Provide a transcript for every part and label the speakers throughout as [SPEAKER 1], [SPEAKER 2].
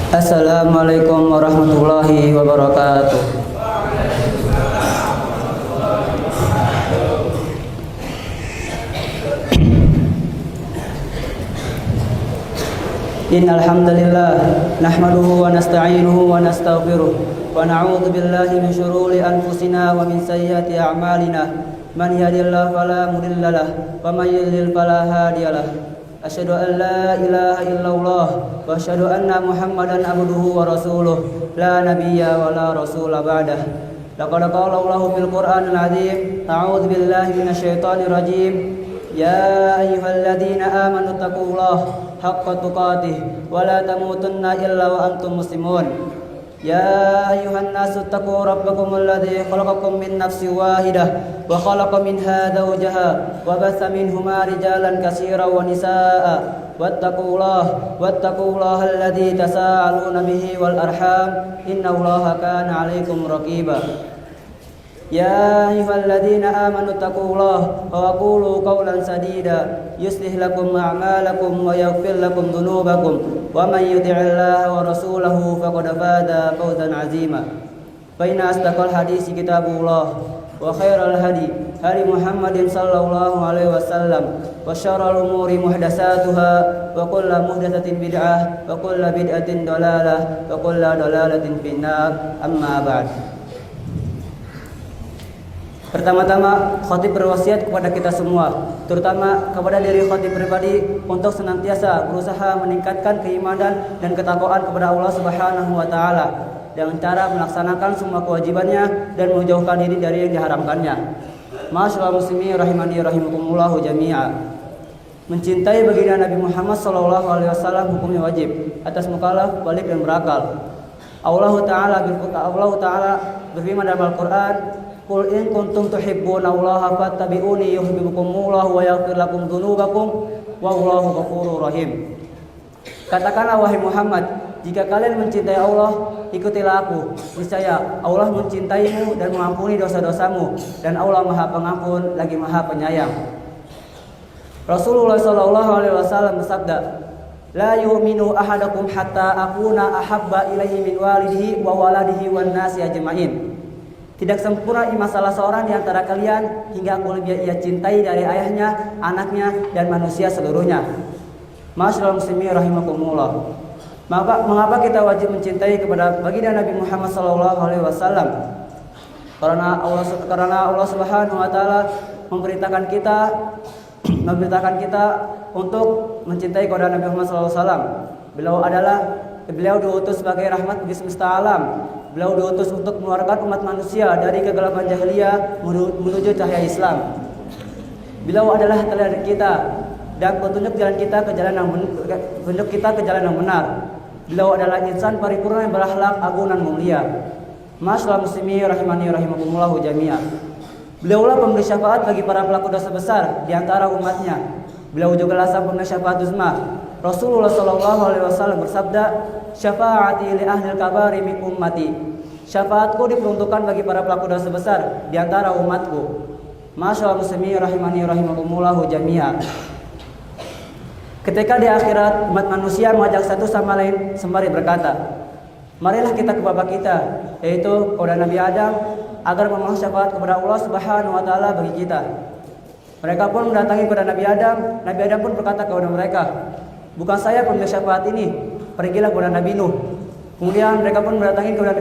[SPEAKER 1] Assalamualaikum warahmatullahi wabarakatuh. Innal hamdalillah nahmaduhu wa nasta'inuhu wa nastaghfiruh wa na'udzu billahi min shururi anfusina wa min sayyiati a'malina. Man yahdihillahu fala mudilla lahu wa man yudlil fala hadiyalah. Asyhadu an la ilaha illallah wa asyhadu anna Muhammadan abduhu wa rasuluh la nabiyya wa la rasula ba'dah. Laqad qala Allahu fil Qur'anil 'azim a'udzu billahi minasyaitonir rajim. Ya ayyuhalladzina amanu taqullaha haqqa tuqatih wa la tamutunna illa wa antum muslimun. Ya ayyuhan nasu taqu rabbakumul ladzi khalaqakum min nafsin wahidah wa khalaqa minha zawjaha wa batha minhuma rijalan katsiran wa nisaa'a wattaqullaha alladzi tasaaluna bihi wal arham innallaha kana 'alaikum raqiba. Ya ayyuhalladzina amanu taqullaha wa qulu qawlan sadida yuslih lakum a'malakum wa yaghfir lakum dhunubakum wa man yuti'illaha wa rasulahu faqad faza fawzan 'azima. Fa inna asdaqal hadisi kitabullah wa khairal hadi Muhammadin sallallahu alaihi wasallam wa syarrul umuri muhdatsatuha wa kullu muhdatsatin bid'ah wa kullu bid'atin dhalalah wa kullu dhalalatin finnar. Amma ba'd. Pertama-tama, khatib berwasiat kepada kita semua, terutama kepada diri khatib pribadi, untuk senantiasa berusaha meningkatkan keimanan dan ketakwaan kepada Allah Subhanahu wa taala dengan cara melaksanakan semua kewajibannya dan menjauhkan diri dari yang diharamkannya. Ma'asyiral muslimin rahimani rahimakumullah jami'a. Mencintai baginda Nabi Muhammad sallallahu alaihi wasallam hukumnya wajib atas mukallaf balik dan berakal. Allah Ta'ala berfirman dalam Al-Qur'an, Qul in kuntum tuhibbunallaha fattabi'uni yuhibbukumullah wa yaghfir lakum dzunubakum wallahu ghafurur rahim. Katakanlah wahai Muhammad, jika kalian mencintai Allah, ikutilah aku. Niscaya Allah mencintaimu dan mengampuni dosa-dosamu, dan Allah Maha Pengampun lagi Maha Penyayang. Rasulullah sallallahu alaihi wasallam bersabda, La yu'minu ahadakum hatta akuna ahabba ilaihi min walidihi wa waladihi wan nasi ajma'in. Tidak sempurna iman salah seorang di antara kalian hingga aku lebih ia cintai dari ayahnya, anaknya, dan manusia seluruhnya. Ma'asyiral muslimin rahimakumullah. Mengapa kita wajib mencintai kepada baginda Nabi Muhammad SAW? Karena Allah Subhanahu wa taala memberitakan kita untuk mencintai kepada Nabi Muhammad SAW. Beliau diutus sebagai rahmat bagi semesta alam. Beliau diutus untuk mengeluarkan umat manusia dari kegelapan jahiliyah menuju cahaya Islam. Beliau adalah teladan kita dan petunjuk kita ke jalan yang benar. Beliau adalah insan paripurna yang berakhlak agung dan mulia. Ma'asyiral muslimin rahimani rahimakumullah jami'a. Beliaulah pemberi syafaat bagi para pelaku dosa besar di antara umatnya. Beliau juga lah sang pemberi syafaat uzma. Rasulullah sallallahu alaihi wasallam bersabda, "Syafaati li ahli al-kabari min ummati." Syafaatku diperuntukkan bagi para pelaku dosa besar di antara umatku. Ma'asyiral muslimin rahimani rahimakumullah jami'a. Ketika di akhirat umat manusia mengajak satu sama lain sembari berkata, marilah kita ke bapak kita, yaitu kepada Nabi Adam, agar memohon syafaat kepada Allah Subhanahu wa taala bagi kita. Mereka pun mendatangi kepada Nabi Adam. Nabi Adam pun berkata kepada mereka, bukan saya pemberi syafaat ini, pergilah kepada Nabi Nuh. Kemudian mereka mendatangi kepada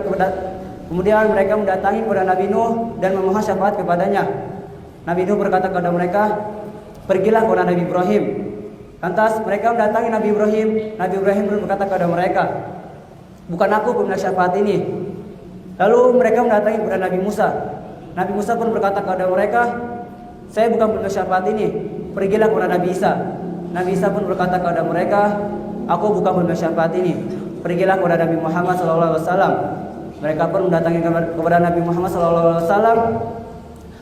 [SPEAKER 1] Nabi Nuh dan memohon syafaat kepadanya. Nabi Nuh berkata kepada mereka, pergilah kepada Nabi Ibrahim. Lantas mereka mendatangi Nabi Ibrahim. Nabi Ibrahim pun berkata kepada mereka, bukan aku pemberi syafaat ini. Lalu mereka mendatangi kepada Nabi Musa. Nabi Musa pun berkata kepada mereka, saya bukan pemberi syafaat ini, pergilah kepada Nabi Isa. Nabi Isa pun berkata kepada mereka, aku bukan pemberi syafaat ini, pergilah kepada Nabi Muhammad SAW. Mereka pun mendatangi kepada Nabi Muhammad SAW.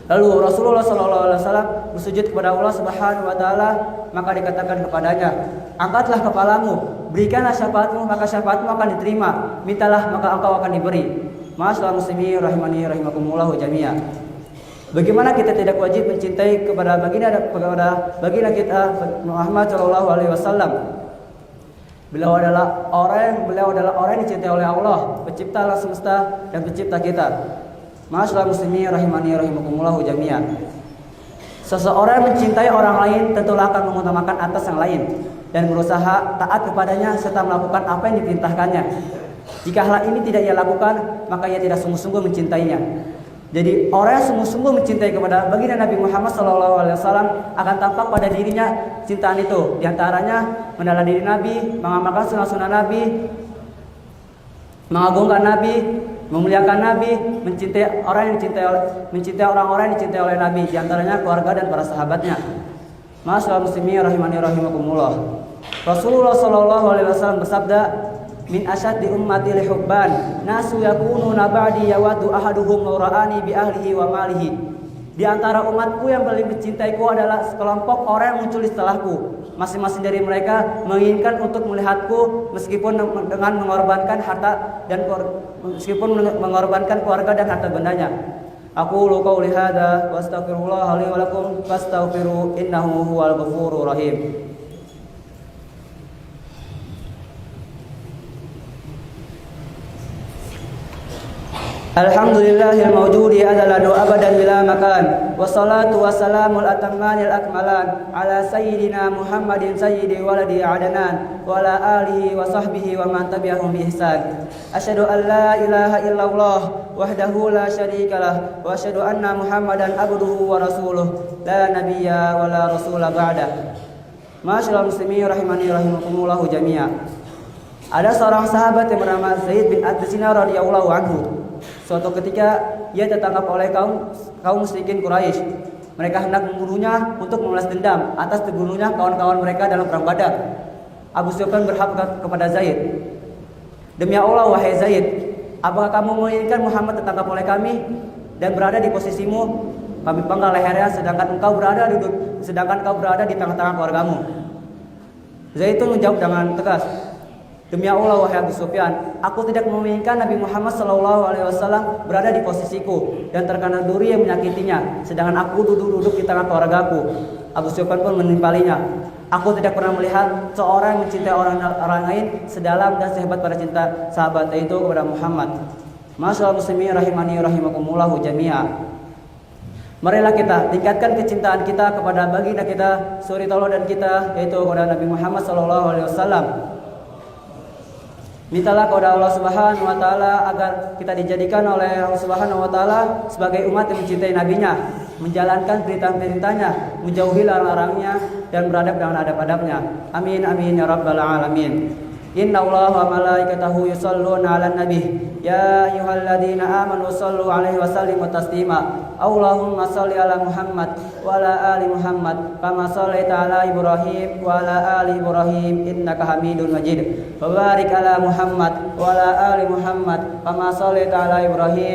[SPEAKER 1] Lalu Rasulullah SAW bersujud kepada Allah Subhanahu wa taala, maka dikatakan kepadanya, angkatlah kepalamu, berikanlah syafaatmu, maka syafaatmu akan diterima, mintalah maka engkau akan diberi. Ma'asyiral muslimin rahimani rahimakumullah jami'a. Bagaimana kita tidak wajib mencintai kepada baginda kita Muhammad sallallahu alaihi wasallam? Beliau adalah orang yang dicintai oleh Allah, pencipta alam semesta dan pencipta kita. Ma'asyiral muslimin rahimani rahimakumullah jami'an. Seseorang mencintai orang lain tentulah akan mengutamakan atas yang lain dan berusaha taat kepadanya serta melakukan apa yang diperintahkannya. Jika hal ini tidak ia lakukan, maka ia tidak sungguh-sungguh mencintainya. Jadi orang yang sungguh-sungguh mencintai kepada baginda Nabi Muhammad SAW akan tampak pada dirinya cintaan itu. Di antaranya meneladani Nabi, mengamalkan sunnah-sunnah Nabi, mengagungkan Nabi, memuliakan Nabi, mencintai orang-orang yang dicintai oleh Nabi. Di antaranya keluarga dan para sahabatnya. Ma'asyiral muslimin rahimani rahimakumullah. Rasulullah SAW bersabda, min asyaddi ummati lihubban nasu yakununa ba'di yawadu ahaduhum ra'ani bi ahlihi wa malihi. Di antara umatku yang paling mencintaiku adalah sekelompok orang yang muncul setelahku. Masing-masing dari mereka menginginkan untuk melihatku meskipun dengan mengorbankan harta dan mengorbankan keluarga dan harta bendanya. Aqulu qouli hadza wa astaghfirullah li wa lakum fastaghfiru innahu huwal ghafurur rahim. Alhamdulillahil mawjudi adalan wa abadan bila makan. Wassalatu wassalamul atammanil akmalan ala sayyidina Muhammadin sayyidi waladi Adnan wa ala alihi wa sahbihi wa man tabi'ahum bi ihsan. Asyhadu an la ilaha illallah wahdahu la syarikalah wa asyhadu anna Muhammadan abduhu wa rasuluh la nabiyya wa la rasula ba'da. Ma'asyiral muslimin rahimani rahimakumullah jami'a. Ada seorang sahabat yang bernama Zaid bin Ad-Dusina radhiyallahu anhu. Suatu ketika ia tertangkap oleh kaum musyrikin Quraisy. Mereka hendak membunuhnya untuk membalas dendam atas terbunuhnya kawan-kawan mereka dalam perang Badar. Abu Sufyan berkata kepada Zaid, "Demi Allah wahai Zaid, apakah kamu menginginkan Muhammad tertangkap oleh kami dan berada di posisimu? Kami penggal lehernya sedangkan kau berada di tengah-tengah keluargamu." Zaid itu menjawab dengan tegas, "Demi Allah wahai Abu Sufyan, aku tidak menginginkan Nabi Muhammad SAW berada di posisiku dan terkena duri yang menyakitinya, sedangkan aku duduk di tengah keluargaku." Abu Sufyan pun menimpalinya, "Aku tidak pernah melihat seorang yang mencintai orang lain sedalam dan sehebat pada cinta sahabat itu kepada Muhammad." Ma'asyiral muslimin rahimani rahimakumullah jami'a. Marilah kita tingkatkan kecintaan kita kepada baginda kita, suri tauladan kita, yaitu kepada Nabi Muhammad SAW. Mintalah kepada Allah Subhanahu wa taala agar kita dijadikan oleh Allah Subhanahu wa taala sebagai umat yang mencintai nabinya, menjalankan perintah-perintahnya, menjauhi larang-larangnya dan beradab dengan adab-adabnya. Amin amin ya rabbal alamin. Inna Allaha wa malaikatahu yusholluna 'alan nabi. Ya ayyuhalladzina amanu shallu 'alaihi wa sallimu taslima. Allahumma shalli 'ala Muhammad wa 'ala ali Muhammad kama shallaita 'ala Ibrahim wa 'ala ali Ibrahim innaka Hamidum Majid. Wa barik 'ala Muhammad wa 'ala ali Muhammad kama shallaita 'ala Ibrahim